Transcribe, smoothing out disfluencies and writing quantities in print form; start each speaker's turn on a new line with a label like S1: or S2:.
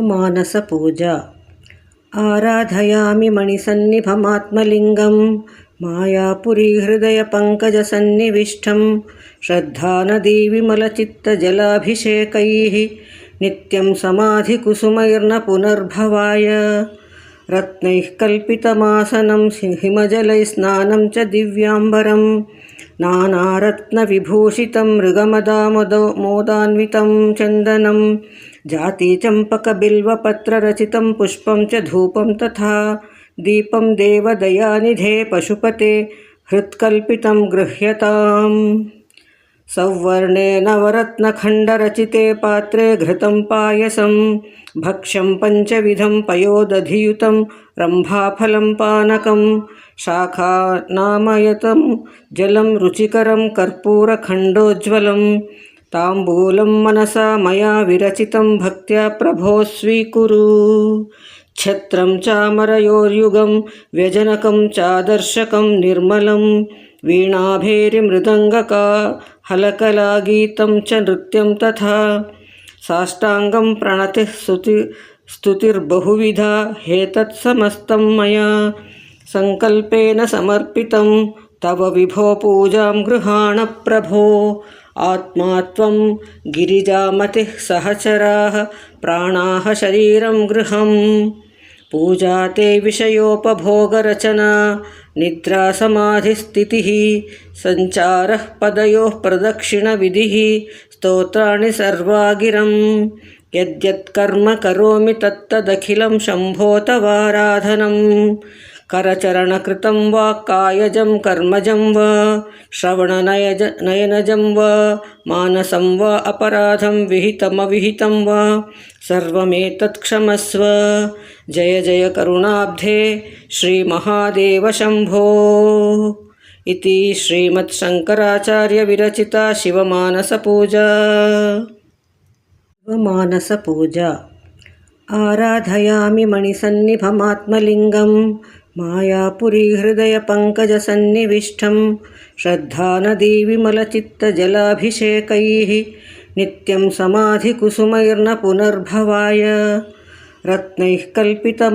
S1: मानसपूजा। आराधयामि मणिसन्निभमात्मलिङ्गं मायापुरीहृदयपङ्कजसन्निविष्टं श्रद्धानदीविमलचित्तजलाभिषेकैः नित्यं समाधिकुसुमैर्न पुनर्भवाय। रत्नैः कल्पितमासनं हिमजलैः स्नानं च दिव्याम्बरं नानारत्नविभूषितं मृगमदामोदान्वितं चन्दनं जातिचम्पकबिल्वपत्ररचितं पुष्पं च धूपं तथा दीपं देवदयानिधे पशुपते हृत्कल्पितं गृह्यताम्। सौवर्णे नवरत्नखण्डरचिते पात्रे घृतं पायसं भक्ष्यं पञ्चविधं पयोदधियुतं रम्भाफलं पानकं शाखानामयतं जलं रुचिकरं कर्पूरखण्डोज्ज्वलं ताम्बूलं मनसा मया विरचितं भक्त्या प्रभो स्वीकुरु। छत्रं चामरयोर्युगं व्यजनकं चादर्शकं निर्मलं वीणाभेरिमृदङ्गका हलकलागीतं च नृत्यं तथा साष्टाङ्गं प्रणतिः स्तुतिर्बहुविधा हेतत्समस्तं मया सङ्कल्पेन समर्पितं तव विभो पूजां गृहाण प्रभो। आत्मा त्वं गिरिजामतिः सहचराः प्राणाः शरीरं गृहम् पूजा ते विषयोपभोगरचना निद्रा समाधिस्थितिः सञ्चारः पदयोः प्रदक्षिणविधिः स्तोत्राणि सर्वा गिरं यद्यत् कर्म करोमि तत्तदखिलं शम्भो तवाराधनं करचरणकृतं वा कायजं कर्मजं वा श्रवणनयनजं वा मानसं वा अपराधं विहितमविहितं वा सर्वमेतत् क्षमस्व। जय जय करुणाब्धे श्रीमहादेव शम्भो इति श्रीमत्शङ्कराचार्यविरचिता शिवमानसपूजा। मानसपूजा। आराधयामि मणिसन्निभमात्मलिङ्गं मायापुरीहृदयपङ्कजसन्निविष्टं श्रद्धानदीविमलचित्तजलाभिषेकैः नित्यं समाधिकुसुमैर्न पुनर्भवाय। रत्नैः कल्पितं